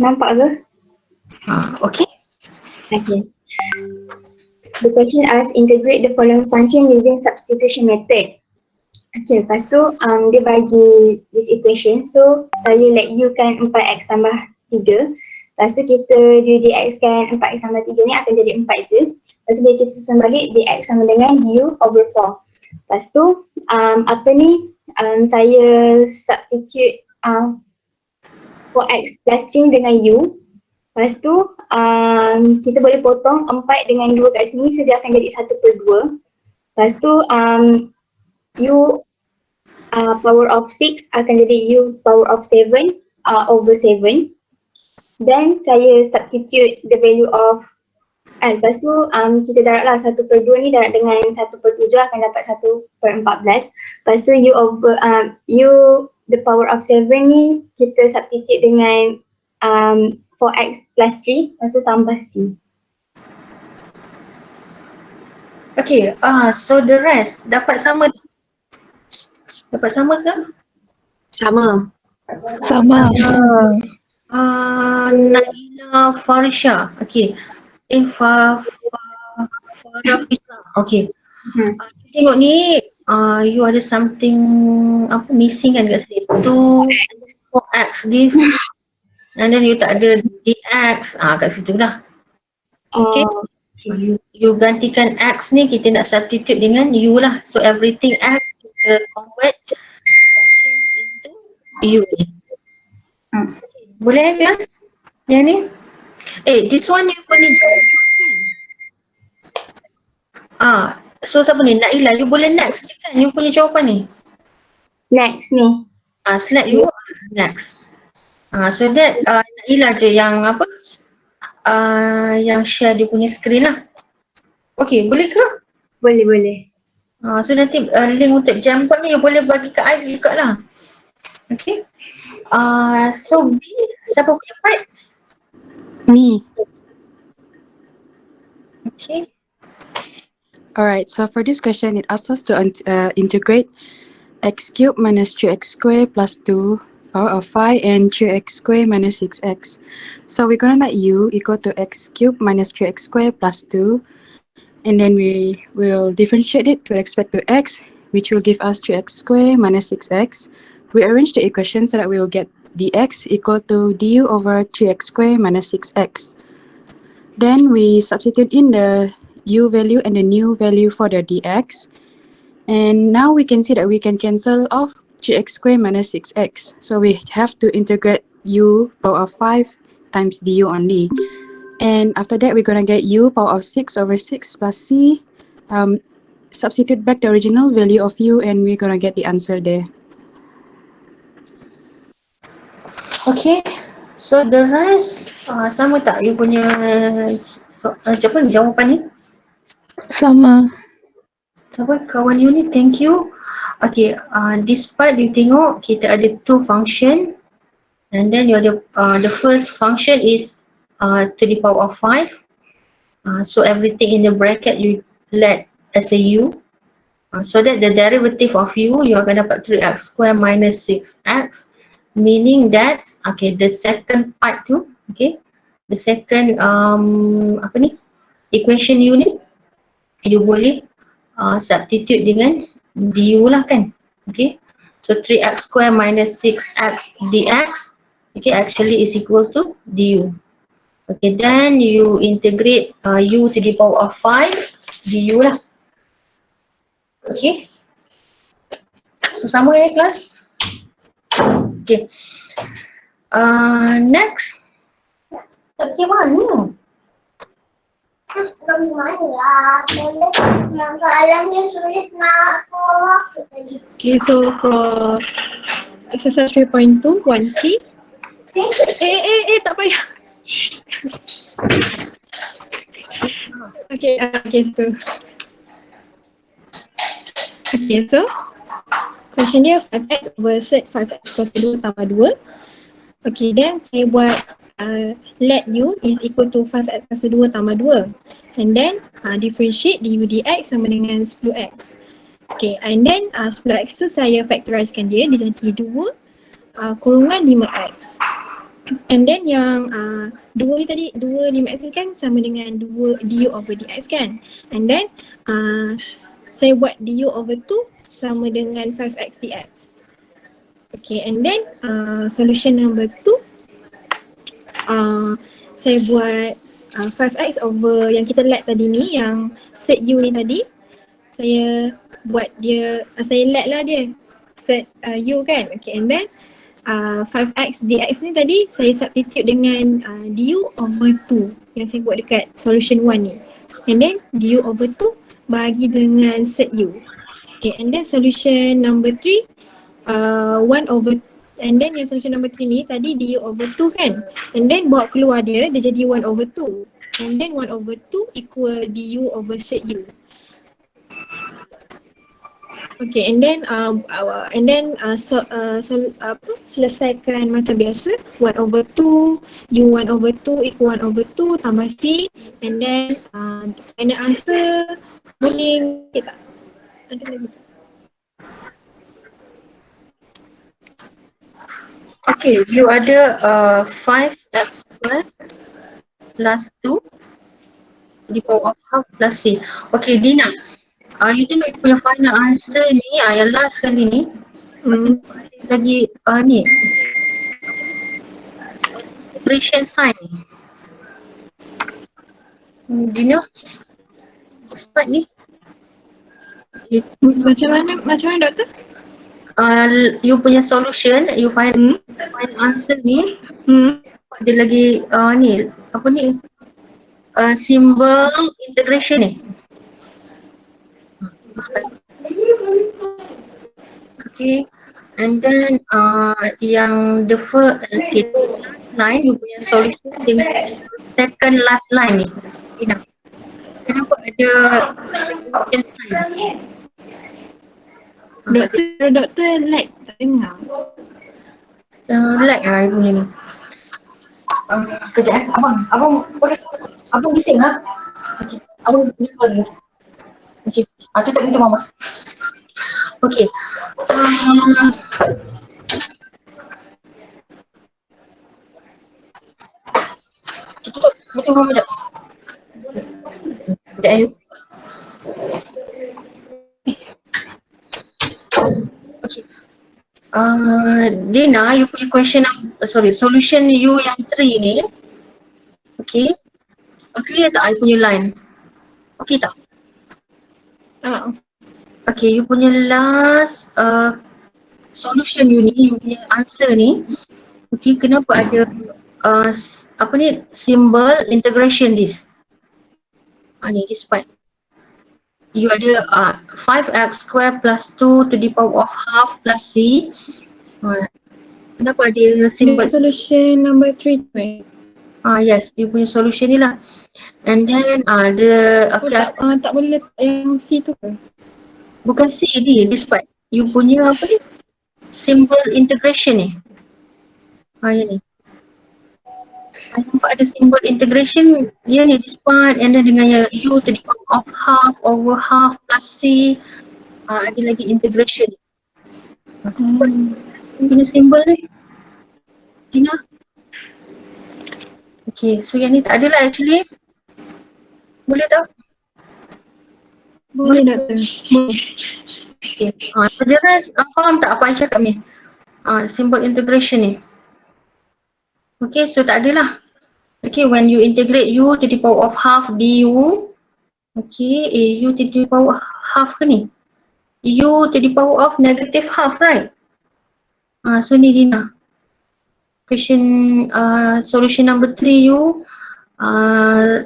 Nampak ke? Okay. Okay. The question asks integrate the following function using substitution method. Okay, lepas tu dia bagi this equation. So saya let u kan 4x tambah 3. Lepas tu kita dx kan 4x tambah 3 ni akan jadi 4 je. Lepas tu bila kita susun balik dx sama dengan du over 4. Lepas tu saya substitute 4x plus 3 dengan u. Lepas tu kita boleh potong 4 dengan 2 kat sini, so dia akan jadi 1/2. Lepas tu u power of 6 akan jadi u power of 7 over 7. Then saya substitute the value of lepas tu kita darab lah 1/2 ni darab dengan 1/7 akan dapat 1/14. Lepas tu u the power of 7 ni kita substitute dengan 4x plus 3, lepas tu tambah c. Okay, so the rest dapat sama tu? Dapat sama ke? Sama. Naila Farisha. Okay. Farafisha. Okay. Tengok ni, you ada something missing kan kat sini. 4x this. And then you tak ada dx. Kat situ lah. Okay. You gantikan x ni, kita nak substitute dengan u lah. So everything x kita convert functions into u ni. Okay. Boleh kelas? Yang ni? This one you boleh jawab kan? So siapa ni? Naila, you boleh next je kan? You punya jawapan ni? Next ni. Select you next. So that Naila je yang yang share dia punya screen lah. Okay, boleh ke? Boleh. So nanti link untuk jam 4 ni you boleh bagi kat I juga lah. Okay. So B, siapa punya part? Me. Okay. Alright, so for this question, it asks us to integrate x cubed minus 3x squared plus 2 power of 5 and 3x squared minus 6x. So we're gonna let u equal to x cubed minus 3x squared plus 2, and then we will differentiate it to respect to x, which will give us 3x squared minus 6x. We arrange the equation so that we will get dx equal to du over 3x squared minus 6x. Then we substitute in the u value and the new value for the dx. And now we can see that we can cancel off 3x squared minus 6x. So we have to integrate u power of 5 times du only. And after that, we're gonna get u power of 6 over 6 plus c. Substitute back the original value of u and we're gonna get the answer there. Okay. So the rest sama tak you punya jawapan ni? Sama. Siapa kawan you ni? Thank you. Okay, this part you tengok kita ada 2 function, and then you ada the first function is to the power of 5. So everything in the bracket you let as a u. So that the derivative of u, you akan dapat 3x square minus 6x, meaning that the second part tu, the second equation u ni you boleh substitute dengan du lah kan. So 3x square minus 6x dx actually is equal to du. Then you integrate u to the power of 5 du lah. So sama ya kelas? Next. Mana? Okay, so for exercise 3.2, 1C. Tak payah. So question dia 5x over set 5x plus 2 tambah 2. Okay, then saya buat let u is equal to 5x plus 2 tambah 2. And then differentiate du dx sama dengan 10x. Okay, and then 10x tu saya factorizekan dia jadi 2 kurungan 5x. And then yang 2 ni tadi, 2 5x kan sama dengan 2 du over dx kan. And then saya buat du over 2 sama dengan 5x dx. Okay, and then solution number 2 saya buat 5x over yang kita let tadi ni, yang set u ni tadi. Saya buat dia, saya let lah dia set u kan. Okay, and then 5x dx ni tadi saya substitute dengan du over 2 yang saya buat dekat solution 1 ni. And then du over 2 bahagi dengan set u. Okay, and then solution number 3 1 over, and then yang solution number 3 ni tadi du over 2 kan. And then bawa keluar dia jadi 1 over 2. And then 1 over 2 equal du over set u. Okay, and then selesaikan macam biasa. 1 over 2, u 1 over 2 equal 1 over 2 tambah c. And then final answer boleh tak? Ada lagi. Okay, you ada 5x square plus 2 to the power of half plus c. Okay, Dina, you tengok you punya final answer ni, yang last kali ni, ada lagi ni, integration sign ni. Dina, this part ni, Macam mana doktor? you punya solution, you final answer ni, ada lagi ni, apa ni, symbol integration ni. Okay, and then yang the first, okay, last line you punya solution dengan second last line ni. Kenapa ada integration sign? Doktor lag tak dengar. Lag ibu ni. Kejap abang boleh, abang bising lah. Okay, abang ni dulu. Okay, tutup pintu mama. Okay. Tutup pintu mama sekejap. Sekejap you. Okay. Dina, you punya question, solution you yang 3 ni. Okay. Clear tak I punya line? Okay tak? Okay, you punya last solution you ni, you punya answer ni. Okay, kenapa ada apa ni, symbol integration this? Ni this part. You ada 5x square plus 2 to the power of half plus c. Kenapa ada symbol? Solution number 3 right? Yes, you punya solution ni lah. And then Tak boleh letak yang C tu ke? bukan C ni, this part. You punya apa ni? Symbol integration ni. Yang ni. Nampak ada symbol integration, ya ni, this part. And then dengan u to the power of half over half plus c. Ada lagi integration. Punya symbol ni. Tina? Okay, so yang ni tak ada lah actually. Boleh tak? Boleh doktor. Boleh. Okay. So the rest, faham tak apa I cakap ni? Symbol integration ni. Okay, so tak ada lah. Okay, when you integrate u to the power of half du. Okay, u to the power of half ke ni? U to the power of negative half, right? So ni Dina. Question solution number 3 you,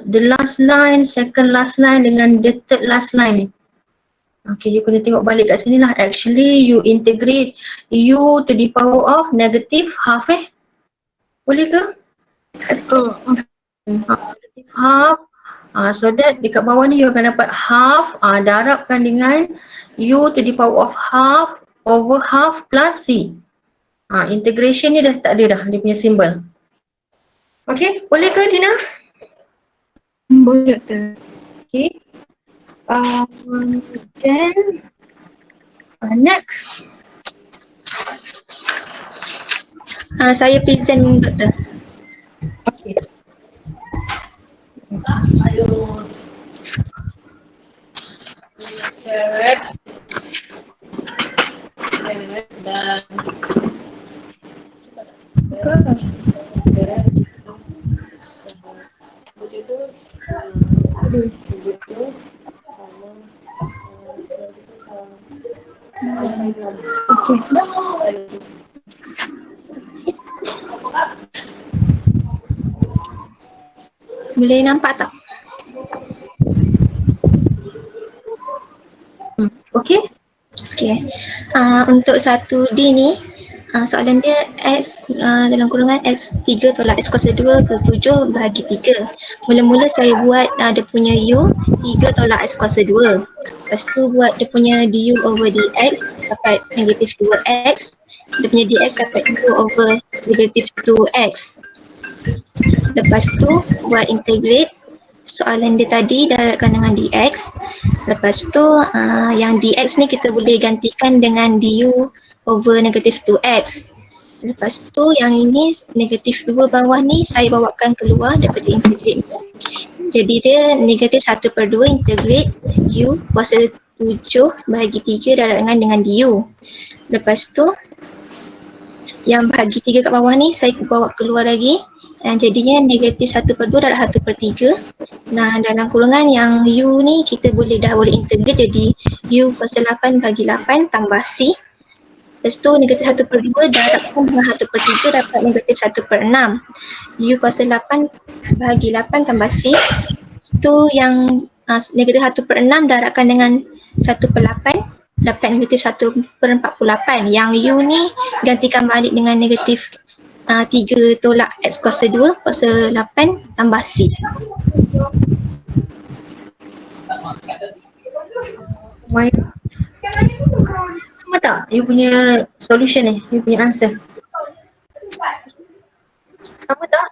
the last line, second last line dengan the third last line ni. Okay, you kena tengok balik kat sini lah. Actually you integrate u to the power of negative half Boleh ke? Negative half. So that dekat bawah ni you akan dapat half, darabkan dengan u to the power of half over half plus c. Integration ni dah tak ada dah, dia punya symbol. Okay, boleh ke Dina? Boleh doktor. Okay. Then next. Saya present doktor. Okay. Boleh nampak tak? Okay. Okay. Untuk 1D ni, soalan dia X dalam kurungan X3 tolak X kuasa 2 ke 7 bahagi 3. Mula-mula saya buat dia punya U 3 tolak X kuasa 2. Lepas tu buat dia punya du over dx dapat negatif 2x. Dia punya dx dapat u over negatif 2x. Lepas tu buat integrate soalan dia tadi darabkan dengan dx. Lepas tu yang dx ni kita boleh gantikan dengan du over negatif 2x. Lepas tu yang ini negatif 2 bawah ni saya bawakan keluar daripada integrate. Jadi dia negatif 1/2 integrate u kuasa 7 bahagi 3 darabkan dengan du. Lepas tu yang bahagi 3 kat bawah ni saya bawa keluar lagi. Jadinya negatif 1/2 darab 1/3. Nah, dalam kurungan yang u ni kita boleh integrate jadi u kuasa 8 bahagi 8 tambah c. Lepas tu negatif 1/2 darabkan dengan 1/3 dapat negatif 1/6. U kuasa 8 bahagi 8 tambah c. Lepas tu yang negatif 1/6 darabkan dengan 1/8 dapat negatif 1/48. Yang u ni gantikan balik dengan negatif 3 tolak x kuasa 2 kuasa 8 tambah c. Maira, sama tak you punya solution ni, you punya answer? Sama tak?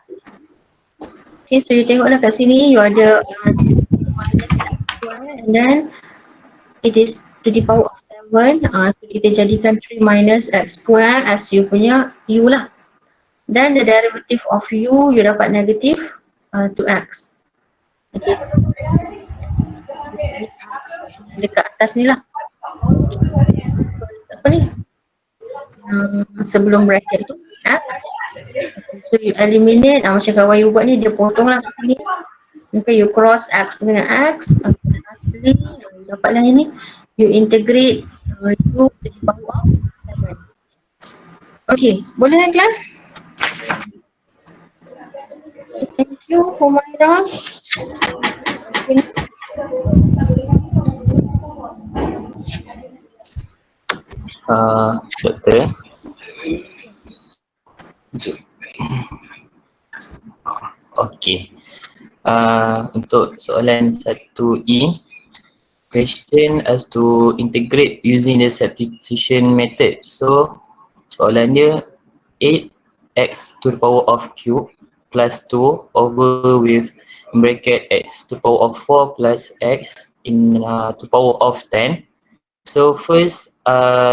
Okay, so you tengoklah kat sini you ada and then it is to the power of 7. So kita jadikan 3 minus x square as you punya u lah. Then the derivative of u, you dapat negatif 2x. Okay, so dekat atas ni lah. Apa ni? Sebelum bracket tu x. So you eliminate, macam kawan you buat ni, dia potong lah kat sini. Okay, you cross x dengan x. Asli, dapatlah ini. You integrate u to the power of 7. Okay, boleh kelas? Thank you, Humaira. Doktor. Okey. Untuk soalan 1E, question as to integrate using the substitution method. So, soalan dia 8x to the power of cube plus 2 over with bracket x to the power of 4 plus x in to the power of 10. So first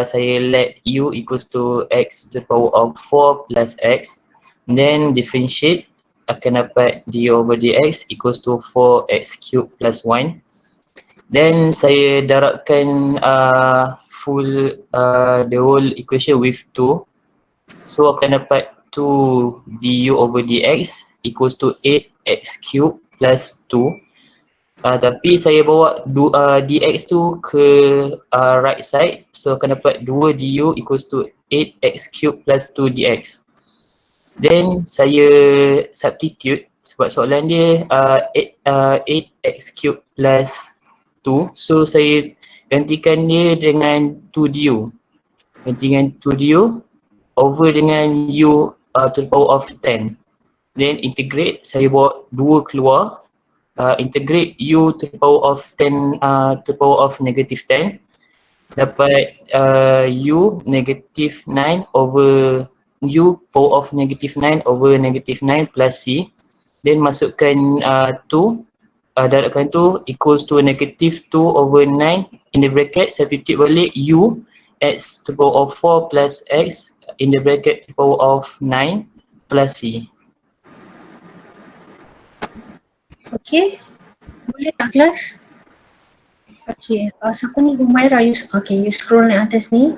saya let u equals to x to the power of 4 plus x, then differentiate akan dapat d over dx equals to 4x cube plus 1. Then saya darabkan full the whole equation with 2. So akan dapat 2 du over dx equals to 8x cube plus 2. Tapi saya bawa dx tu ke right side, so akan dapat 2 du equals to 8x cube plus 2 dx. Then saya substitute sebab soalan dia 8x cube plus 2, so saya gantikan dia dengan 2 du. Gantikan 2 du over dengan u to the power of 10. Then integrate, saya bawa 2 keluar. Integrate u to the power of 10 to the power of negative 10, dapat u negative 9 over u power of negative 9 over negative 9 plus c. Then masukkan 2, darabkan tu equals to negative 2 over 9 in the bracket, substitute balik u x to the power of 4 plus x in the bracket to the power of 9 plus c. Okay, boleh tak kelas? Okay, siapa ni Humaira? Okay, you scroll naik atas ni.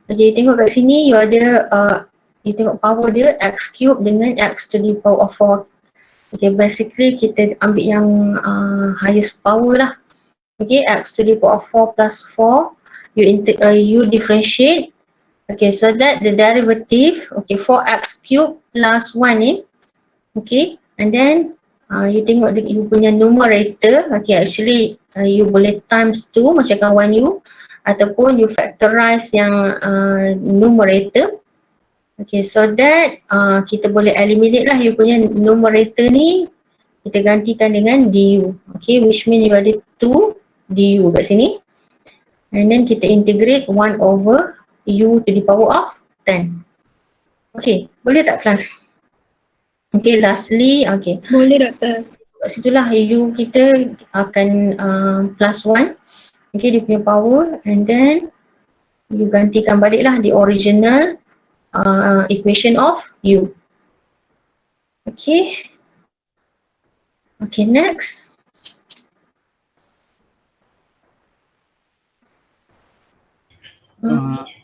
Okay, tengok kat sini you ada you tengok power dia x cube dengan x to the power of 4. Okay, basically kita ambil yang highest power lah. Okay, x to the power of 4 plus 4 you differentiate. Okay, so that the derivative, okay, 4x cube plus 1 ni. Okay, and then you tengok you punya numerator. Okay, actually you boleh times 2 macam kawan you, ataupun you factorize yang numerator. Okay, so that kita boleh eliminate lah you punya numerator ni, kita gantikan dengan du. Okay, which mean you ada 2 du kat sini, and then kita integrate 1 over u to the power of 10. Okay, boleh tak kelas? Okay, lastly, okay, Boleh doktor. kat situlah u kita akan plus 1. Okay, dia punya power, and then you gantikan balik lah the original equation of u. Okay. Okay, next.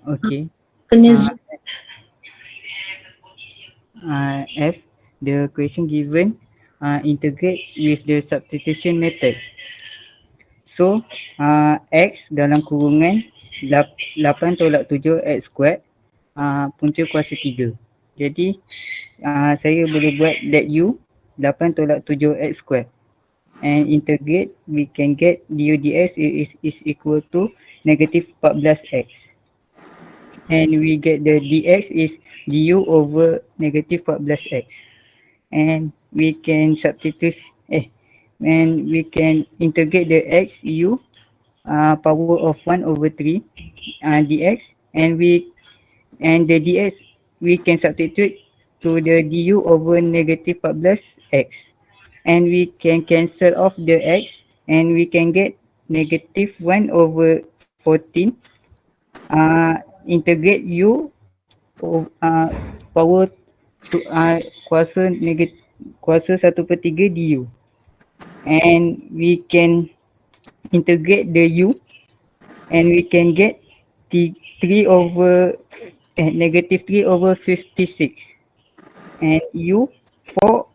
Okay. Kena F, the question given integrate with the substitution method. So, X dalam kurungan 8 tolak 7 X squared punca kuasa 3. Jadi, saya boleh buat let U 8 tolak 7 X squared. And integrate, we can get du dx is equal to negative 14x. And we get the dx is du over negative 14x. And we can substitute, and we can integrate the x u power of 1 over 3 dx, and the dx we can substitute to the du over negative 14x. And we can cancel off the x, and we can get negative 1 over 14 integrate u power to kuasa 1/3 du, and we can integrate the u, and we can get negative 3 over 56, and u 4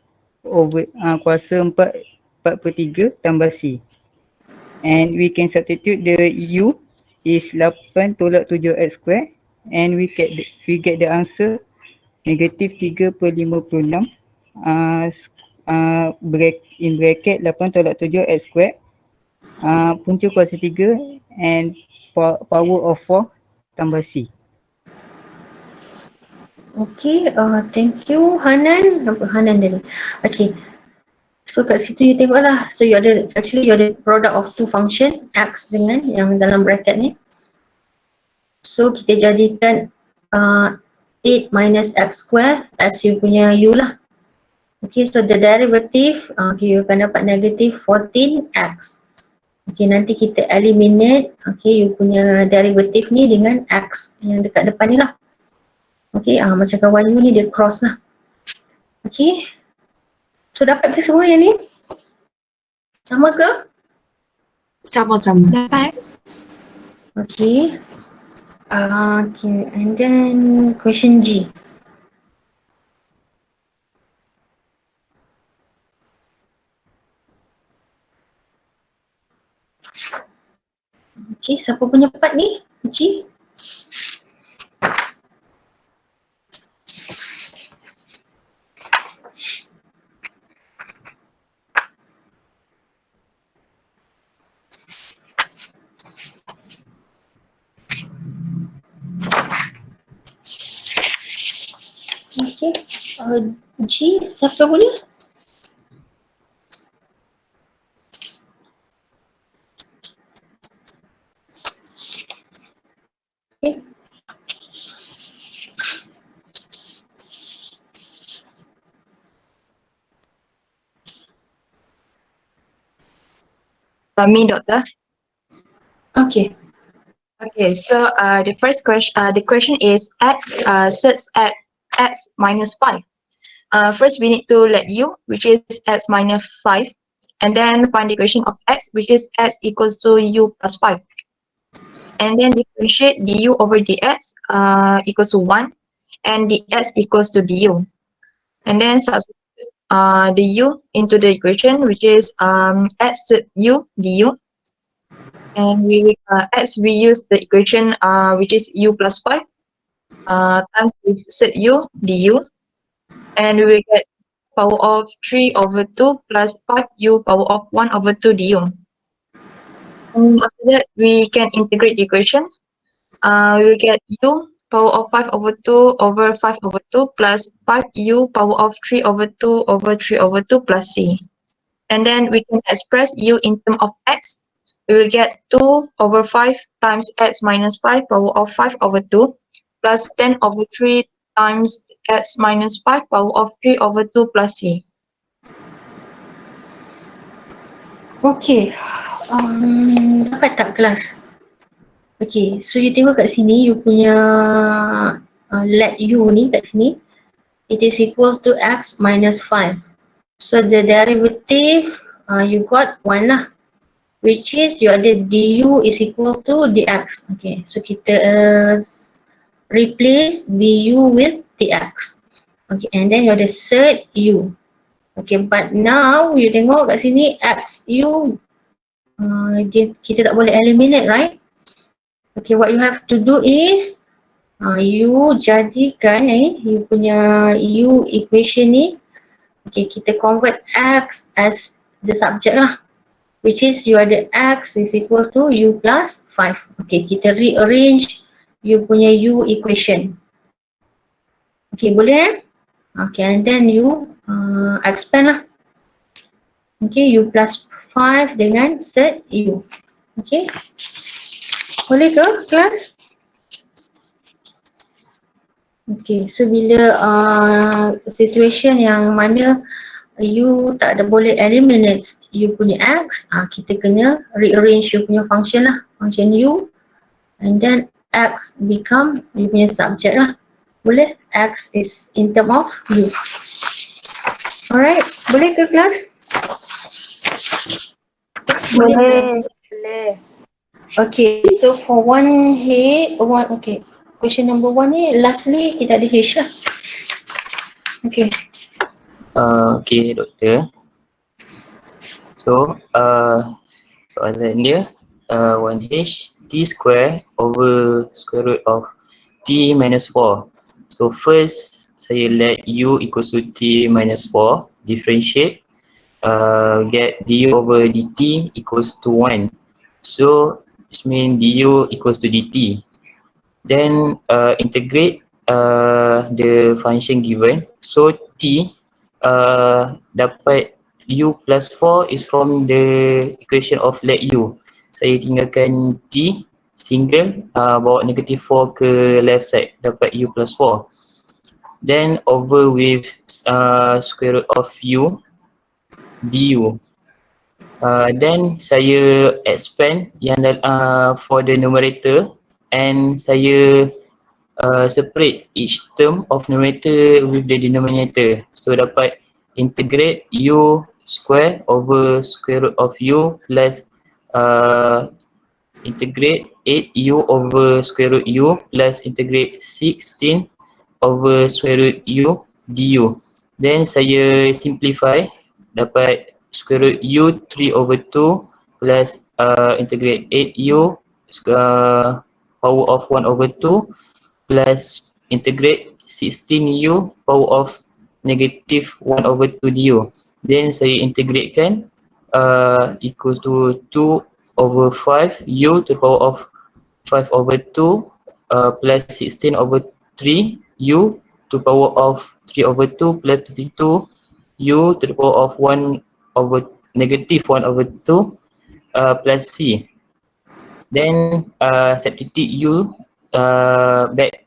over kuasa 4/3 tambah c, and we can substitute the u is 8 tolak 7 x squared, and we get the answer negative 3/56 in bracket 8 tolak 7 x squared punca kuasa 3 and power of 4 tambah c. Okay, thank you Hanan. Hanan tadi. Okay. So kat situ you tengok lah. So you ada product of two function, x dengan yang dalam bracket ni. So kita jadikan 8 minus x square as you punya u lah. Okay, so the derivative, you akan dapat negative 14x. Okay, nanti kita eliminate, okay, you punya derivative ni dengan x yang dekat depan ni lah. Okay, macam kawan you ni dia cross lah. Okay, so dapat ke semua yang ni? Sama ke? Sama-sama. Dapat. Okay. Okay, and then question G. Okay, siapa punya part ni? G? Okay, G, siapa boleh? Okay. Me, Doctor. Okay. Okay, so the first question, the question is x sits at x minus 5. First, we need to let u, which is x minus 5, and then find the equation of x, which is x equals to u plus 5. And then differentiate du over dx equals to 1, and dx equals to du. And then substitute the u into the equation, which is x u du. And as we use the equation which is u plus 5 times with set u du, and we will get power of 3 over 2 plus 5u power of 1 over 2 du. And after that, we can integrate the equation. We will get u power of 5 over 2 over 5 over 2 plus 5u power of 3 over 2 over 3 over 2 plus c. And then we can express u in terms of x. We will get 2 over 5 times x minus 5 power of 5 over 2 plus 10 over 3 times x minus 5 power of 3 over 2 plus c. Okay. Dapat tak kelas? Okay, so you tengok kat sini, you punya let u ni kat sini, it is equal to x minus 5. So the derivative, you got 1 lah, which is you ada du is equal to dx. Okay, so kita replace du with dx. Okay, and then you ada set u. Okay, but now you tengok kat sini x u, kita tak boleh eliminate, right? Okay, what you have to do is you jadikan you punya u equation ni, okay, kita convert x as the subject lah, which is you ada x is equal to u plus 5. Okay, kita rearrange you punya u equation. Okay, boleh? Okay, and then you expand lah. Okay, u plus 5 dengan set u. Okay, boleh ke kelas? Okay, so bila situation yang mana you tak ada boleh eliminate you punya x, kita kena rearrange you punya function lah, function u, and then x become you punya subject lah. Boleh? X is in term of u. Alright, boleh ke kelas? Boleh. Okay, so for okay, question number 1 ni lastly kita ada H lah. Okay. Okay, doktor. So, soalan dia 1h t square over square root of t minus 4. So first, saya let u equals to t minus 4, differentiate, get du over dt equals to 1. So, it means du equals to dt. Then integrate the function given. So t dapat u plus 4 is from the equation of let u. Saya tinggalkan t single, bawa negative 4 ke left side, dapat u plus 4. Then over with square root of u du. Then saya expand yang for the numerator, and saya separate each term of numerator with the denominator. So dapat integrate u square over square root of u plus integrate 8u over square root u plus integrate 16 over square root u du. Then saya simplify, dapat square root u 3 over 2 plus integrate 8u power of 1 over 2 plus integrate 16u power of negative 1 over 2 du. Then saya integratekan equal to 2 over 5 u to the power of 5 over 2 plus 16 over 3 u to the power of 3 over 2 plus 32 u to the power of 1 over negative 1 over 2 plus c. Then substitute u back,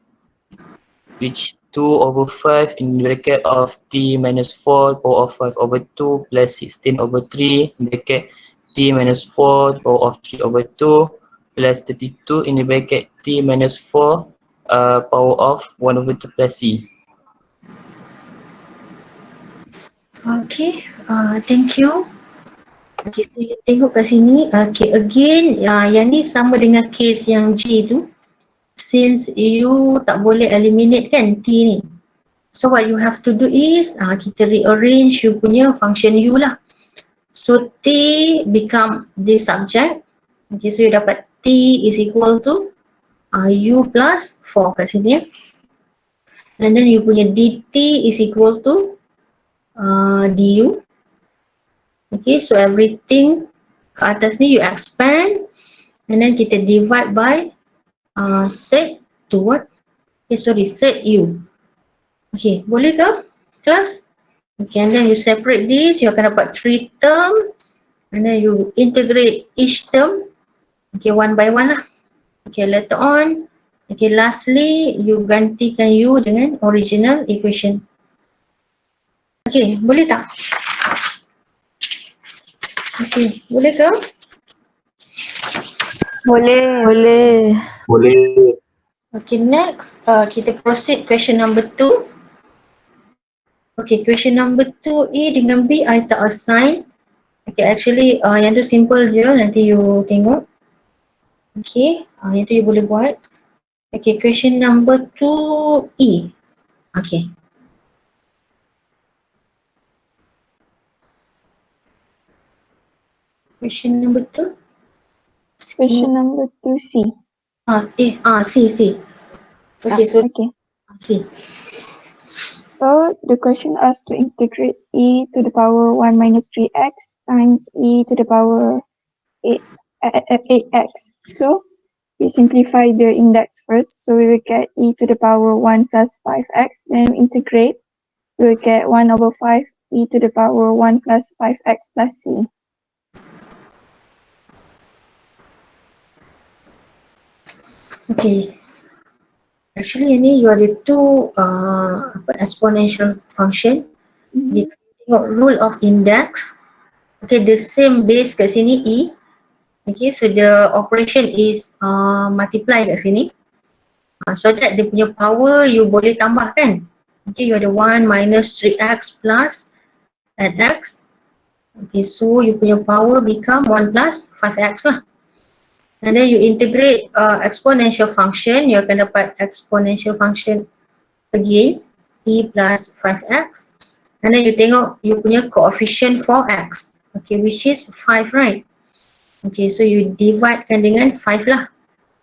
which 2 over 5 in bracket of t minus 4 power of 5 over 2 plus 16 over 3 in bracket t minus 4 power of 3 over 2 plus 32 in the bracket t minus 4 power of 1 over 2 plus c. Okay, thank you. Okay, so you tengok kat sini. Okay, again, yang ni sama dengan case yang G tu. Since you tak boleh eliminate kan T ni. So what you have to do is, kita rearrange you punya function U lah. So T become the subject. Okay, so you dapat T is equal to U plus 4 kat sini ya. And then you punya dt is equal to du. Okay, so everything ke atas ni you expand and then kita divide by sec to what? Okay, sorry, sec u. Okay, boleh ke kelas? Okay, and then you separate this, you akan dapat 3 term and then you integrate each term. Okay, one by one lah. Okay, later on. Okay, lastly, you gantikan u dengan original equation. Okay, boleh tak? Okay, boleh ke? Boleh. Okay, next kita proceed question number 2. Okay, question number 2A dengan B I tak assign. Okay, actually yang tu simple je, nanti you tengok. Okay, yang tu you boleh buat. Okay, question number 2E. Okay. Question number 2. Question number 2C. C. Okay, so Okay. C. So the question asks to integrate e to the power 1 minus 3x times e to the power 8x. So we simplify the index first. So we will get e to the power 1 plus 5x. Then we integrate. We will get 1 over 5 e to the power 1 plus 5x plus c. Okay. Actually yang ni you ada two exponential function. Jika tengok rule of index, okay, the same base kat sini e. Okay, so the operation is multiply kat sini. So that dia punya power you boleh tambahkan. Okay, you ada 1 minus 3x plus x. Okay, so you punya power become 1 plus 5x lah. And then you integrate exponential function, you akan dapat exponential function again, e plus 5x. And then you tengok you punya coefficient for x, okay, which is 5, right? Okay, so you dividekan dengan 5 lah,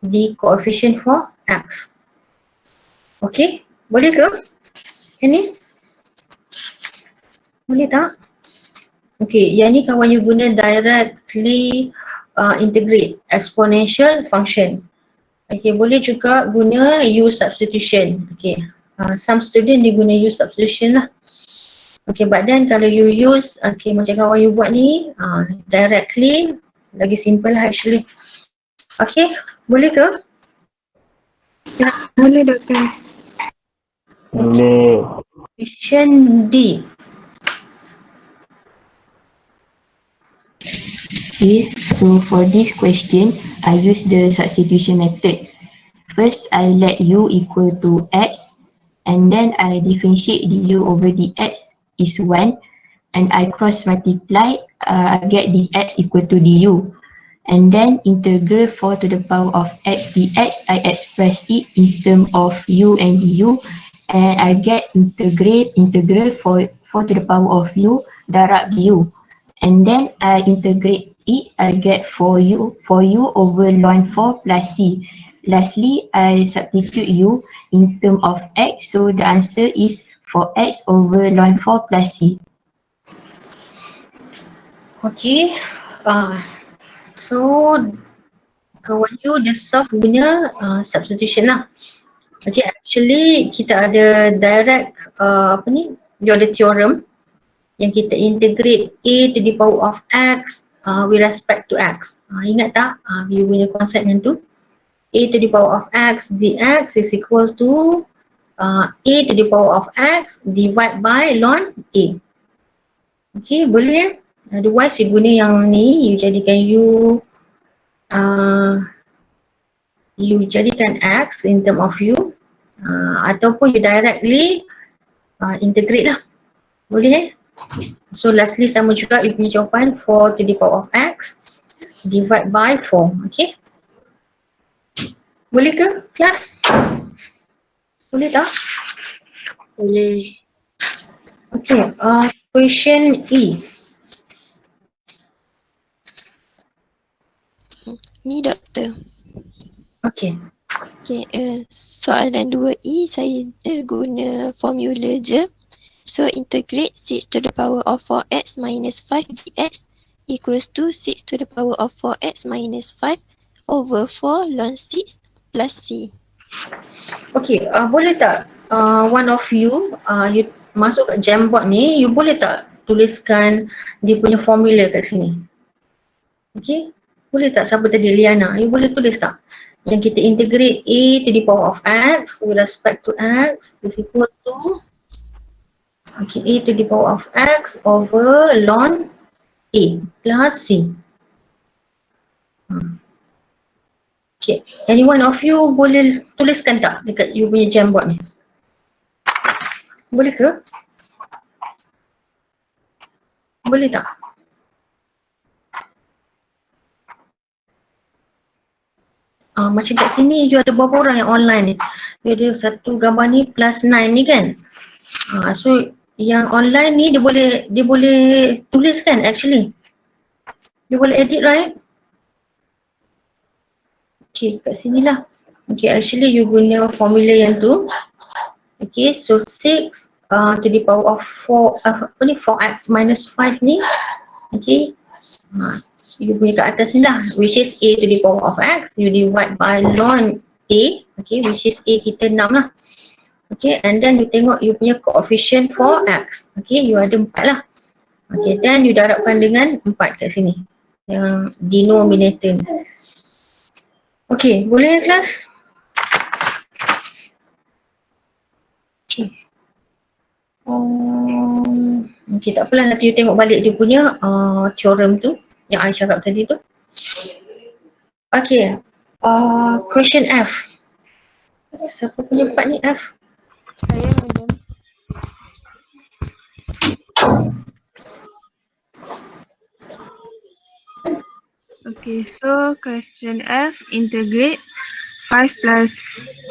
the coefficient for x. Okay, boleh ke? Ini? Boleh tak? Okay, yang ni kawan you guna directly integrate exponential function. Okay, boleh juga guna u substitution. Okay, some student dia guna u substitution lah. Okay, but then kalau you use, okay, macam kawan you buat ni, directly, lagi simple lah actually. Okay, boleh ke? Boleh, Doktor. Boleh. Question D. Okay, so for this question, I use the substitution method. First, I let u equal to x, and then I differentiate du over dx is 1, and I cross multiply, I get dx equal to du. And then integral 4 to the power of x dx, I express it in terms of u and du, and I get integral 4 to the power of u darab du. And then I integrate it, I get 4u over ln 4 plus c. Lastly, I substitute u in terms of x, so the answer is 4x over ln 4 plus c. Okay, so kawan you dia solve guna substitution lah. Okay, actually kita ada direct you ada theorem yang kita integrate a to the power of x with respect to x. Ingat tak you punya konsep yang tu? A to the power of x dx is equal to a to the power of x divide by ln a. Okay, boleh? Otherwise you guna yang ni, you jadikan you jadikan x in term of u, ataupun you directly integrate lah. Boleh So lastly sama juga you punya jawapan 4 to the power of x divide by 4. Okay. Boleh ke kelas? Boleh tak? Boleh. Okay, question E. Ni doktor. Okay. Okay, soalan 2E saya guna formula je. So integrate 6 to the power of 4x minus 5 dx equals to 6 to the power of 4x minus 5 over 4 ln 6 plus c. Okay, boleh tak one of you, you masuk kat Jamboard ni, you boleh tak tuliskan dia punya formula kat sini? Okay, boleh tak siapa tadi, Liana, you boleh tulis tak? Yang kita integrate a to the power of x with respect to x is equal to okay, a to the power of x over ln a plus c. Okay, any one of you boleh tuliskan tak dekat you punya Jamboard ni? Boleh ke? Boleh tak? Macam kat sini you ada berapa orang yang online ni? You ada satu gambar ni plus 9 ni kan? So yang online ni dia boleh tulis kan actually? Dia boleh edit, right? Okay, kat sini lah. Okay, actually you guna formula yang tu. Okay, so 6 to the power of 4x minus 5 ni. Okay, you punya kat atas ni lah, which is a to the power of x, you divide by ln a, okay, which is a kita 6 lah. Okay, and then you tengok you punya coefficient for x, okay, you ada 4 lah. Okay, then you darabkan dengan 4 kat sini, yang denominator ni. Okay, boleh kelas? Okay. Okay, tak apalah, nanti you tengok balik dia punya theorem tu yang I cakap tadi tu. Okay, question F. Siapa punya part ni F? Saya madam. Okay, so question F, integrate 5 plus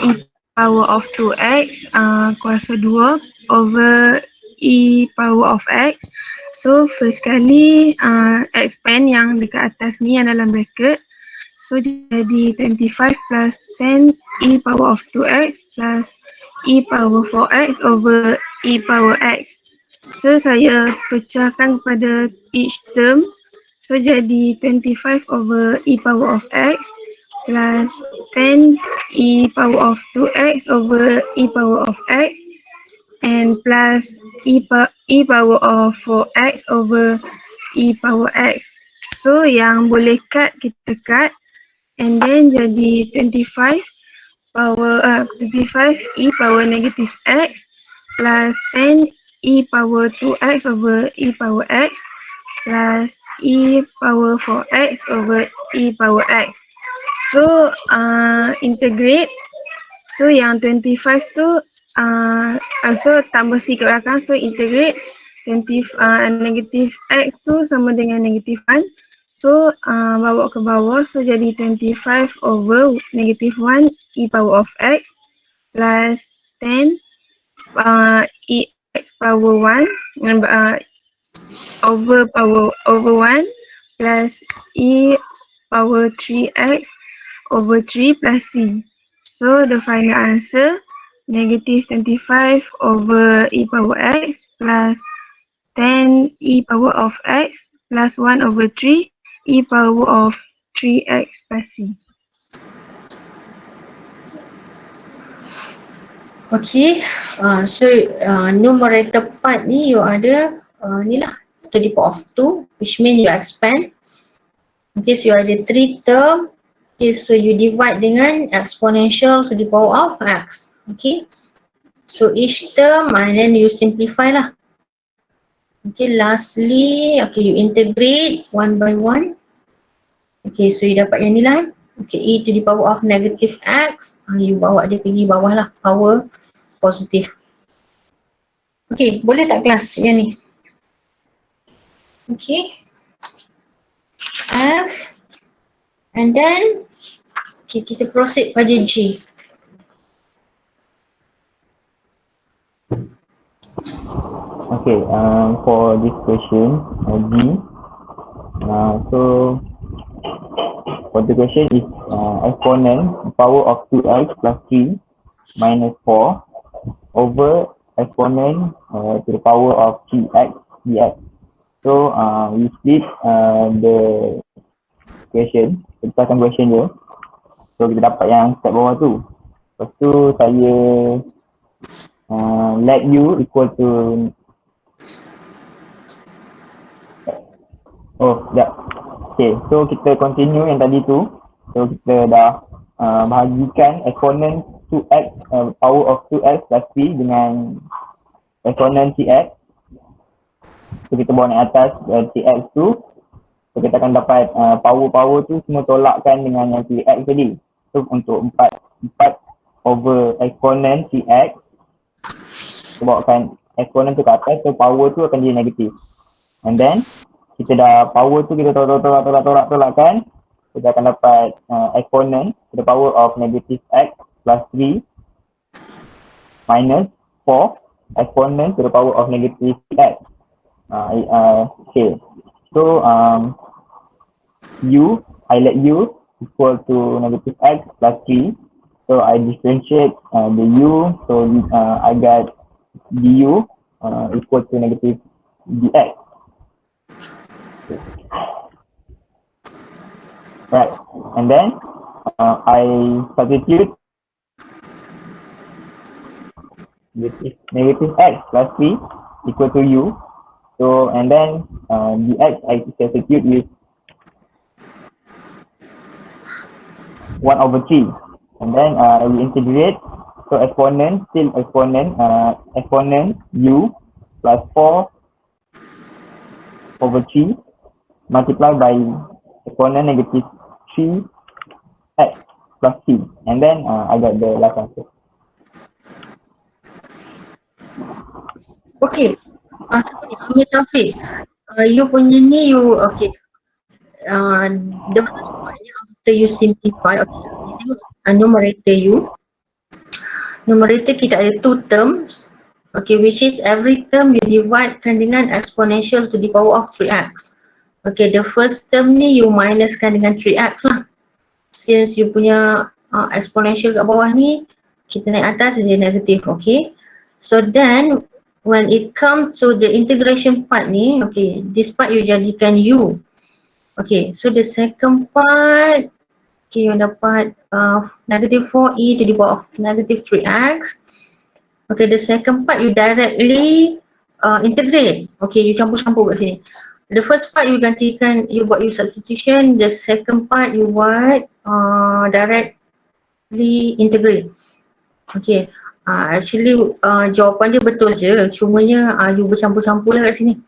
e power of 2x kuasa 2 over e power of x. So first kali expand yang dekat atas ni yang dalam bracket. So jadi 25 plus 10 e power of 2x plus e power 4x over e power x. So saya pecahkan kepada each term. So jadi 25 over e power of x plus 10 e power of 2x over e power of x and plus e power of 4x over e power x. So yang boleh cut kita cut and then jadi 25 e power negative x plus 10 e power 2x over e power x plus e power 4x over e power x. So integrate. So yang 25 tu also tambah c ke belakang. So integrate negative x tu sama dengan negative 1. So bawa ke bawah. So jadi 25 over negative 1 e power of x plus 10 e x power 1 over 1 plus e power 3x over 3 plus c. So the final answer negative 25 over e power x plus 10 e power of x plus 1 over 3 e power of 3x plus c. Okay, so numerator part ni you ada ni lah, to the power of 2, which means you expand. Okay, so you ada 3 term. Okay, so you divide dengan exponential to the power of x. Okay, so each term and then you simplify lah. Okay, lastly, okay, you integrate one by one. Okay, so you dapat yang ni lah. Okay, e to the power of negative x, you bawa dia pergi bawah lah, power positif. Okay, boleh tak kelas yang ni? Okay. F. And then, okay, kita proceed pada G. Okay, for this question, G. So for the question is exponent power of 2x plus 3 minus 4 over exponent to the power of 3x dx. So we split the question, kita question je. So kita dapat yang step bawah tu. Lepas tu saya let u equal to sekejap. Okay, so kita continue yang tadi tu. So kita dah bahagikan exponent 2x, power of 2x plus 3 dengan exponent cx. So kita bawa naik atas cx tu. So kita akan dapat power-power tu semua tolakkan dengan yang cx tadi. So untuk 4 over exponent cx, kita bawakan exponent tu ke atas, so power tu akan jadi negatif. And then kita dah power tu kita tolakkan, kita akan dapat exponent to the power of negative x plus 3 minus 4 exponent to the power of negative x. Okay, so I let u equal to negative x plus 3. So I differentiate the u, so I got du equal to negative dx. Right, and then I substitute negative x plus 3 equal to u. So and then dx I substitute with 1 over 3. And then we integrate. So exponent, still exponent u plus 4 over 3 multiplied by exponent negative 3x plus c. And then I got the last answer. Okay. Amir Taufik. You punya ni okay. The first part after you simplify, okay, you tengok numerator you. Numerator kita ada 2 terms. Okay, which is every term you divide kan dengan exponential to the power of 3x. Okay, the first term ni you minuskan dengan 3x lah. Since you punya exponential kat bawah ni, kita naik atas dia negatif, okay. So then, when it comes to the integration part ni, okay, this part you jadikan u. Okay, so the second part, okay, you dapat negative 4e to the power of negative 3x. Okay, the second part you directly integrate. Okay, you campur-campur kat sini. The first part you gantikan, you buat substitution. The second part you buat directly integrate. Okay, actually jawapan dia betul je. Cumanya you bercampur-campur lah kat sini.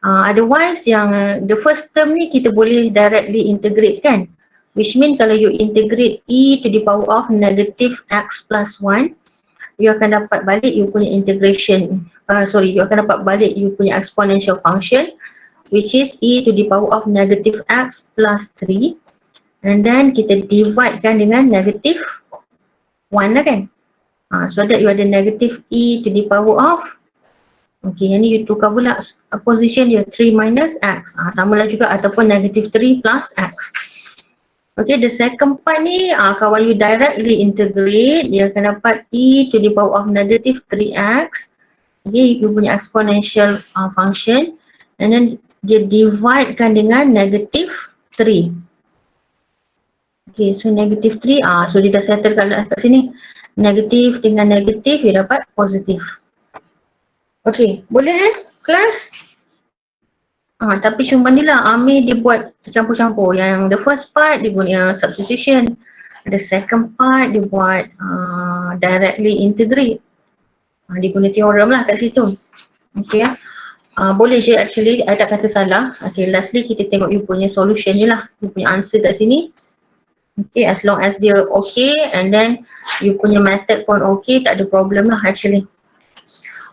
Otherwise yang the first term ni kita boleh directly integrate kan. Which mean kalau you integrate e to the power of negative x plus 1, you akan dapat balik you punya integration. You akan dapat balik you punya exponential function, which is e to the power of negative x plus 3. And then kita divide kan dengan negative 1 lah kan. So that you ada negative e to the power of, okay, yang ni you tukar pula position dia 3 minus x. Sama lah juga, ataupun negative 3 plus x. Okay, the second part ni kalau you directly integrate, dia akan dapat e to the power of negative 3x. Okay, you punya exponential function. And then dia divide kan dengan negative 3. Okay, so negative 3, so dia dah settle kat sini. Negatif dengan negatif, you dapat positif. Okay, boleh kelas? Tapi cuma ni lah, Amir dia buat campur-campur. Yang the first part dia guna substitution. The second part dia buat directly integrate. Dia guna theorem lah kat situ. Okay lah. Boleh je actually, I tak kata salah. Okay, lastly kita tengok you punya solution je lah. You punya answer kat sini. Okay, as long as dia okay and then you punya method pun okay, tak ada problem lah actually.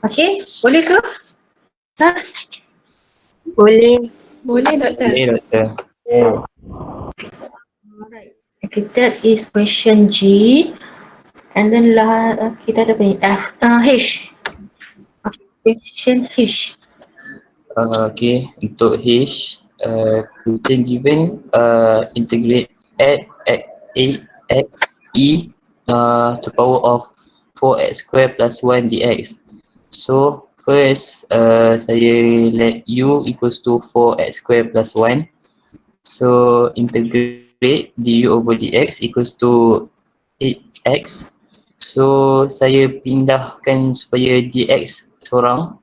Okay, boleh ke? Class? Boleh. Boleh doktor. Boleh doktor. Okay. Alright. Okay, that is question G. And then kita ada apa ni? F, H. Okay, question H. Okay, untuk H, question given integrate add 8x e to power of 4x square plus 1 dx. So first saya let u equals to 4x square plus 1. So integrate du over dx equals to 8x. So saya pindahkan supaya dx seorang.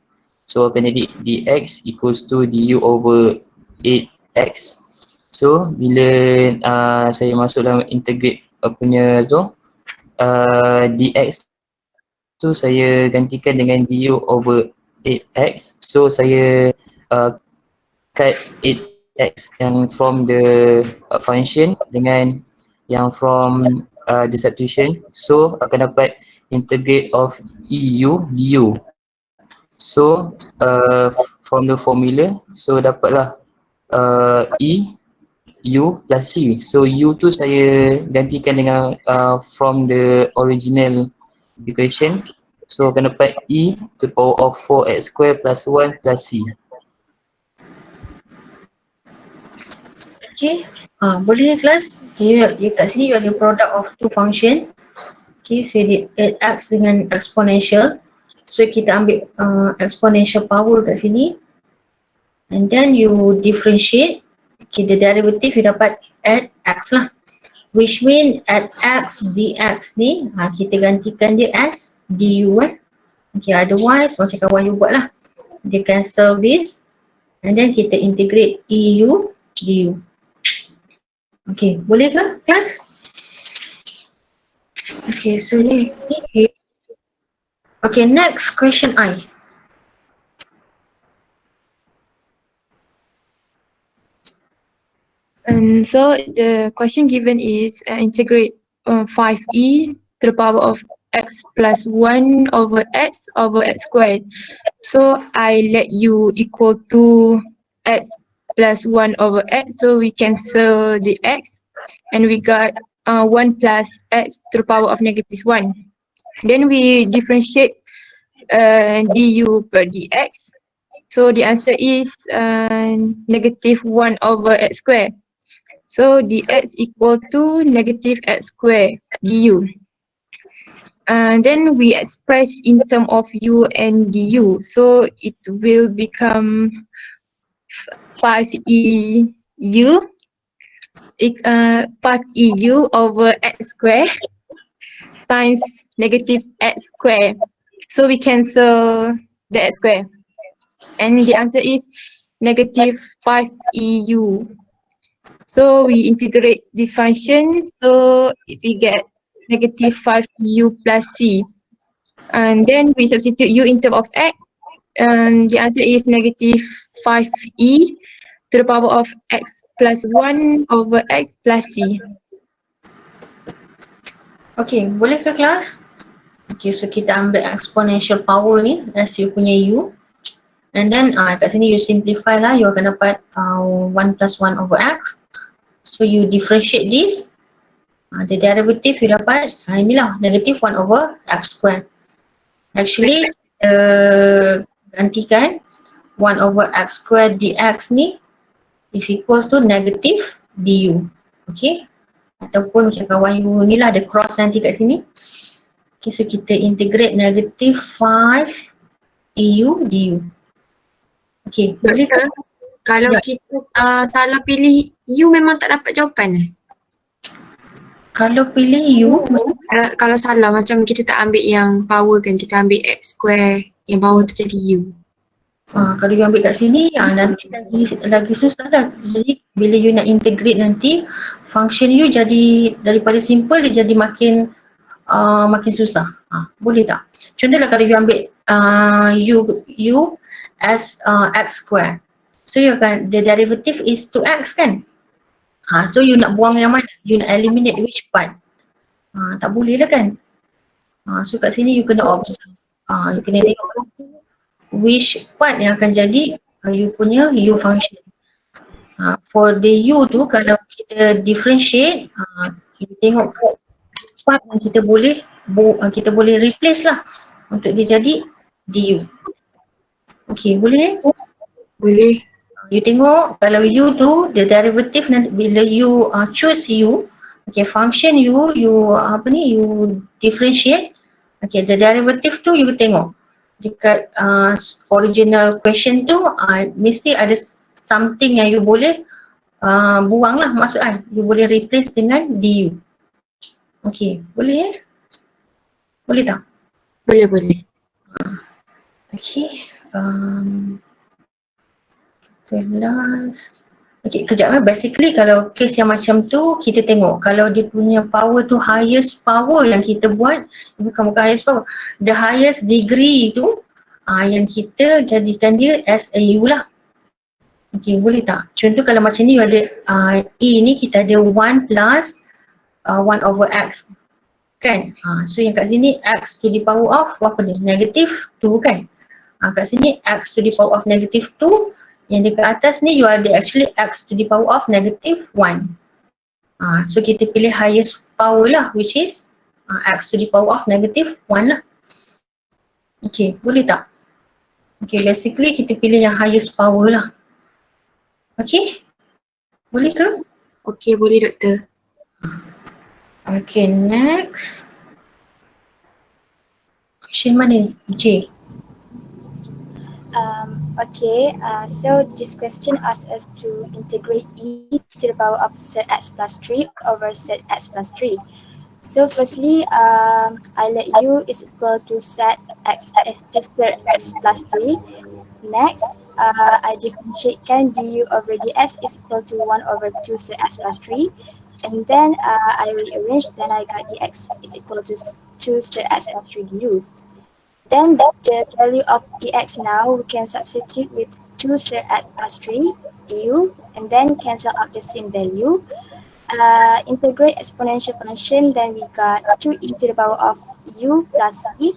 So akan jadi dx equals to du over 8x. So bila saya masuk dalam integrate punya tu dx tu saya gantikan dengan du over 8x. So saya cut 8x yang from the function dengan yang from the substitution. So akan dapat integrate of eu du. So from the formula, so dapatlah E U plus C. So U tu saya gantikan dengan from the original equation. So akan dapat E to the power of 4x square plus 1 plus C. Okay, boleh ni kelas? Okay, kat sini you ada product of two function. Okay, so dia 8x dengan exponential. So kita ambil exponential power kat sini. And then you differentiate. Okay, the derivative you dapat at x lah. Which mean at x dx ni, kita gantikan dia as du kan. Okay, otherwise macam kawan you buat lah. Dia cancel this. And then kita integrate eu du. Okay, boleh ke class? Okay, so ni. Okay, next question I. And so the question given is integrate 5e to the power of x plus 1 over x squared. So I let u equal to x plus 1 over x, so we cancel the x and we got 1 plus x to the power of negative 1. Then we differentiate du per dx. So the answer is negative 1 over x squared. So dx equal to negative x squared du. And then we express in term of u and du. So it will become 5eu 5eu over x squared times negative x squared. So we cancel the x squared. And the answer is negative 5eu. So we integrate this function, so we get negative 5u plus c. And then we substitute u in terms of x, and the answer is negative 5e to the power of x plus 1 over x plus c. Okay, boleh ke kelas? Okay, so kita ambil exponential power ni as you punya u. And then kat sini you simplify lah, you akan dapat 1 plus 1 over x. So you differentiate this. The derivative you dapat, inilah negative 1 over x square. Actually, gantikan 1 over x square dx ni is equals to negative du. Okay. Ataupun macam kawan you ni lah ada cross nanti kat sini. Okay, so kita integrate negative 5 eu du. Okay, boleh ke? Kalau kita salah pilih U memang tak dapat jawapan. Kalau pilih U, kalau salah macam kita tak ambil yang power kan, kita ambil X square, yang bawah tu jadi U. Kalau you ambil kat sini, nanti lagi susah lah. Jadi bila you nak integrate nanti, function you jadi daripada simple dia jadi makin susah. Boleh tak? Contohlah kalau you ambil U as X square. So you akan, the derivative is 2x kan? So you nak buang yang mana? You nak eliminate which part? Tak boleh lah kan? So kat sini you kena observe. You kena tengok which part yang akan jadi you punya u function. For the u tu kalau kita differentiate, kita tengok part yang kita boleh replace lah untuk dia jadi du. Okay, boleh? Boleh. You tengok kalau u tu the derivative nanti bila you choose u, okay, function u you differentiate, okay, the derivative tu you tengok dekat original question tu mesti ada something yang you boleh buang lah, maksudnya you boleh replace dengan du. Okay, boleh boleh tak? Boleh. Okay, the last. Okay, kejap basically kalau case yang macam tu kita tengok kalau dia punya power tu highest power yang kita buat, bukan highest power, the highest degree tu yang kita jadikan dia as a u lah. Okay, boleh tak? Contoh kalau macam ni you ada E ni kita ada 1 plus 1 over x kan? So yang kat sini x to the power of apa ni? Negative 2 kan? Kat sini x to the power of negative 2, yang dekat atas ni you ada actually x to the power of negative 1. So kita pilih highest power lah, which is x to the power of negative 1 lah. Okay, boleh tak? Okay, basically kita pilih yang highest power lah. Okay, boleh ke? Okay, boleh doktor. Okay, next. Question mana ni? J. So this question asks us to integrate e to the power of z x plus 3 over z x plus 3. So firstly, I let u is equal to z x plus 3. Next, I differentiatekan du over dx is equal to 1 over 2 z x plus 3. And then I rearrange, then I got dx is equal to 2 z x plus 3 du. Then the value of dx now we can substitute with 2 z x plus 3 du and then cancel out the same value. Integrate exponential function, then we got 2e to the power of u plus c.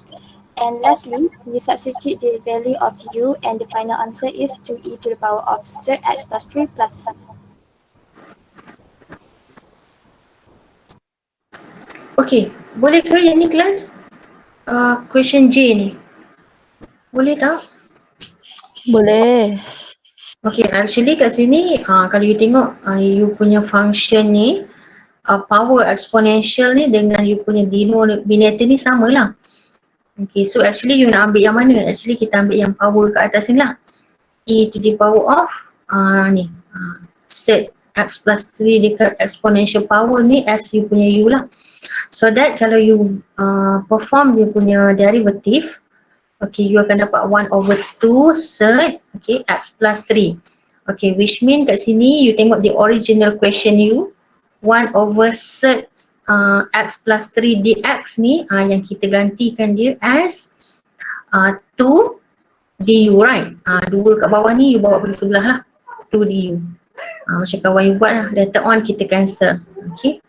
And lastly, we substitute the value of u and the final answer is 2e to the power of z x plus 3 plus c. Okay, boleh ke yang ni kelas? Question J ni. Boleh tak? Boleh. Okay, actually kat sini kalau you tengok you punya function ni power exponential ni dengan you punya denominator ni sama lah. Okay, so actually you nak ambil yang mana? Actually kita ambil yang power kat atas ni lah. E to the power of set x plus 3 dekat exponential power ni as you punya u lah. So that kalau you perform dia punya derivative, okay, you akan dapat 1 over 2 set, okay, x plus 3. Okay, which mean kat sini you tengok the original question you 1 over set x plus 3 dx ni yang kita gantikan dia as 2 du, right? 2 kat bawah ni you bawa pergi sebelah lah, 2 du. Macam kawan you buat lah, later on kita cancel. Okay,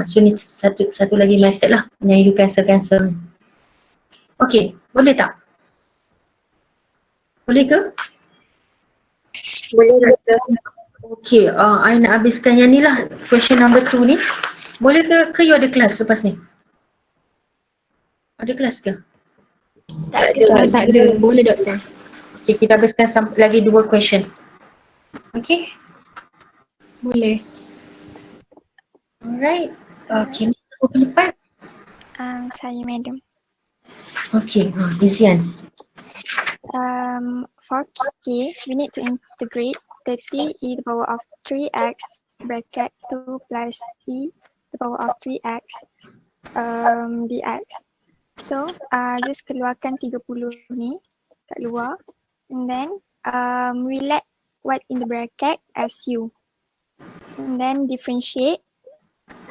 so ni satu lagi method lah yang you cancel. Okay, boleh tak? Boleh ke? Boleh doktor. Okay, I nak habiskan yang ni lah, question number 2 ni. Boleh ke you ada kelas lepas ni? Ada kelas ke? Tak ada. Boleh doktor. Okay, kita habiskan lagi 2 question. Okay? Boleh. Alright. Okay, aku ke depan. Saya madam. Okay, Izian. For k, we need to integrate 30 e to the power of 3x bracket 2 plus e to the power of 3x dx. So, just keluarkan 30 ni kat luar, and then we let what in the bracket as u, and then differentiate,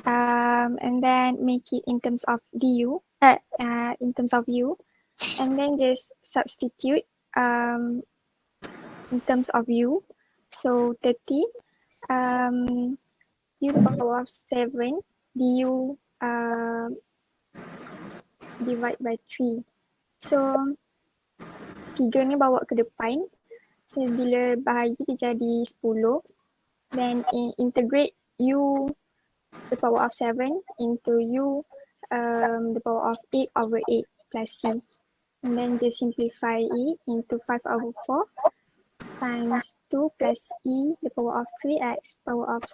and then make it in terms of du, in terms of u, and then just substitute in terms of u. So 30 u to the power of 7 du divide by 3. So 3 ni bawa ke depan, So, bila bahagi dia jadi 10, then integrate u the power of 7 into u the power of 8 over 8 plus c. And then just simplify it into 5 over 4 times 2 plus e the power of 3x power of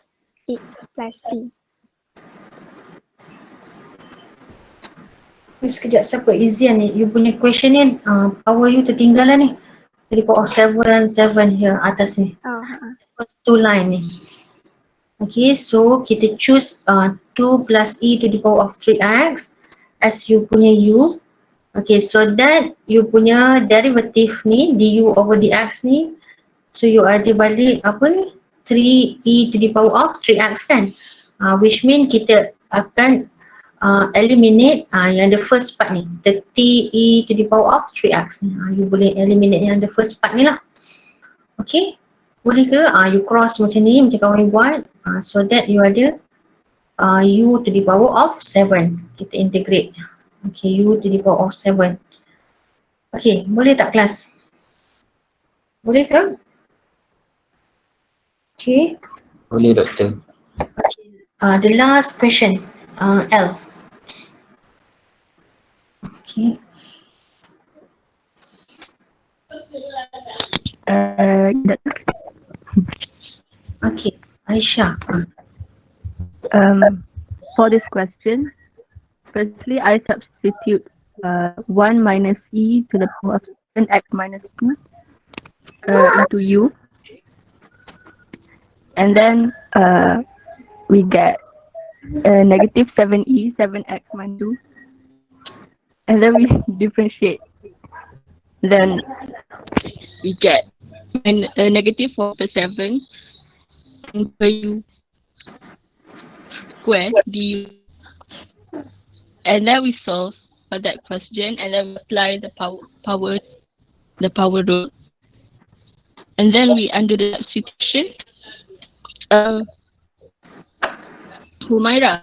8 plus c. Sekejap, siapa Izian ni? You punya question ni, power you tertinggal lah ni. Jadi power of 7 here atas ni. First two line ni. Okay, so kita choose 2 plus e to the power of 3x as you punya u. Okay, so that you punya derivative ni du over dx ni, so you ada balik apa ni? 3e to the power of 3x kan? Which mean kita akan eliminate yang the first part ni, 30e to the power of 3x ni. You boleh eliminate yang the first part ni lah. Okay, boleh ke? You cross macam ni, macam kawan you buat, so that you ada u to the power of 7. Kita integrate. Okay, u to the power of 7. Okay, boleh tak kelas? Boleh ke? Okay. Boleh doktor. Okay. The last question, L. Okay. Okay, Aisyah. For this question, firstly, I substitute 1 minus e to the power of 7x minus 2 into u. And then we get negative 7e, 7x minus 2. And then we differentiate. Then we get negative 4 over 7 into u square du. And then we solve for that question and then we apply the power rule. And then we undo the substitution. Humaira.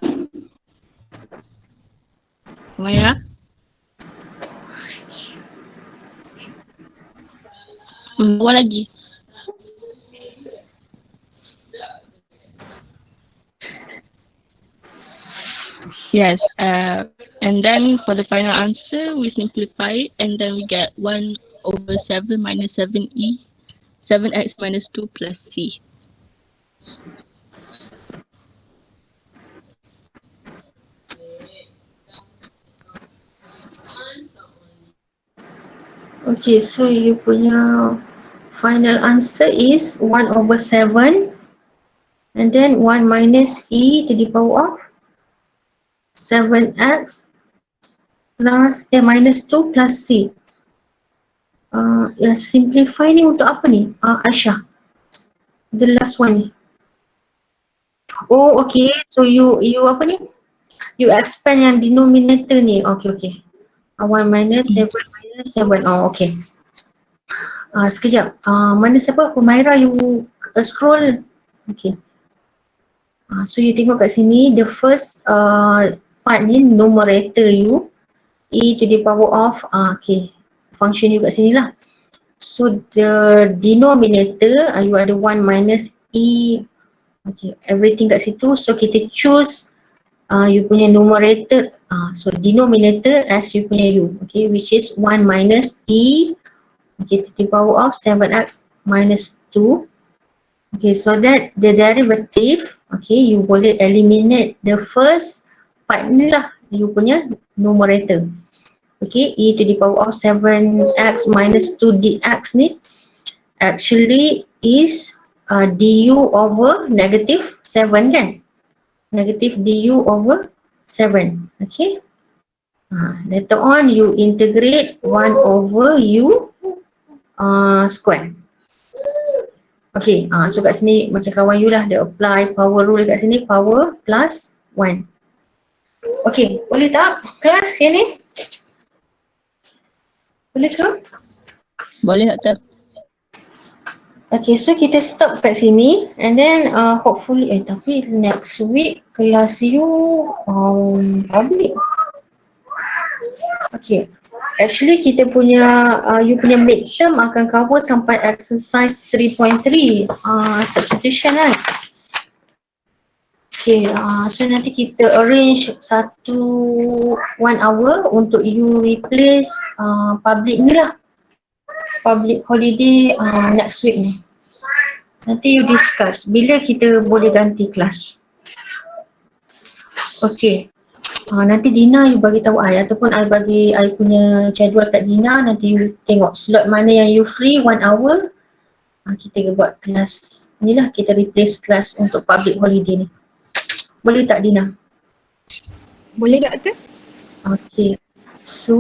What lagi? Yes, and then for the final answer, we simplify it and then we get 1 over 7 minus 7e, 7x minus 2 plus c. Okay, so you punya final answer is 1 over 7 and then 1 minus e to the power of 7x plus minus 2 plus c. Simplify ni untuk apa ni? Aisyah, the last one ni. Oh, okay, so you apa ni? You expand yang denominator ni. Okay. 1 minus 7 minus 7. Oh, okay. Sekejap. Mana siapa? Humaira, you scroll. Okay. So you tengok kat sini, the first part ni numerator you e to the power of okay, function you kat sini lah. So the denominator you ada 1 minus e, okay, everything kat situ. So kita choose you punya numerator, so denominator as you punya u, okay, which is 1 minus e, okay, to the power of 7x minus 2. Okay, so that the derivative, okay, you boleh eliminate the first part ni lah, you punya numerator. Okay, e to the power of 7x minus 2 dx ni actually is du over negative 7 kan? Negative du over 7, okay. Later on you integrate 1 over u square. Okay, so kat sini macam kawan you lah, dia apply power rule kat sini, power plus 1. Okay, boleh tak kelas yang ni? Boleh ke? Boleh tak? Okay, so kita stop kat sini and then hopefully tapi next week kelas you public. Okay, Actually kita punya you punya midterm akan cover sampai exercise 3.3 substitution kan. Okay, so nanti kita arrange 1 hour untuk you replace public ni lah, public holiday next week ni. Nanti you discuss bila kita boleh ganti kelas. Okay. Nanti Dina you bagi tahu I ataupun I bagi I punya jadual kat Dina, nanti you tengok slot mana yang you free 1 hour. Kita buat kelas ni lah, kita replace kelas untuk public holiday ni. Boleh tak Dina? Boleh doktor? Okay. So,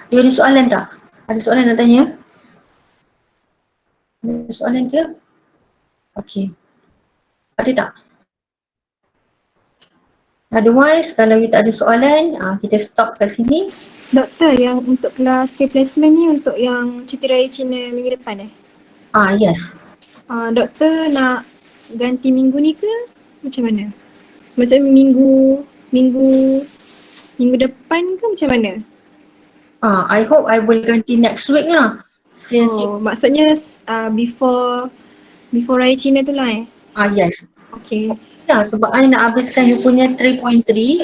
you ada soalan tak? Ada soalan nak tanya? Ada soalan ke? Okay. Ada tak? Otherwise, kalau you tak ada soalan, kita stop kat sini. Doktor, yang untuk kelas replacement ni untuk yang cuti raya Cina minggu depan Yes. Doktor nak ganti minggu ni ke macam mana? Macam minggu depan ke macam mana? I hope I will ganti next week lah. Since maksudnya before raya Cina tu lah yes. Okay. Ya, sebab I nak habiskan you punya 3.3. 3.3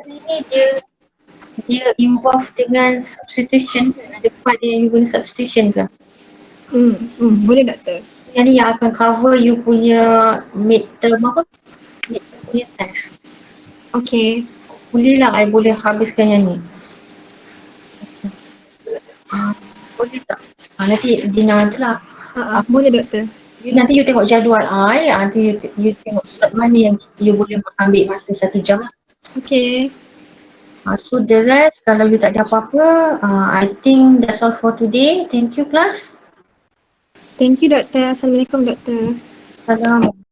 ni dia involve dengan substitution. Ada part yang you guna substitution ke? Boleh doktor. Yang ni yang akan cover you punya midterm midterm punya test. Okay. Boleh lah I boleh habiskan yang ni. Boleh tak? Nanti Dina tu lah. Boleh doktor. Nanti you tengok jadual I, nanti you tengok slot mana yang you boleh ambil masa 1 jam lah. Okay. So the rest, kalau you tak ada apa-apa, I think that's all for today. Thank you class. Thank you doktor. Assalamualaikum doktor. Salam.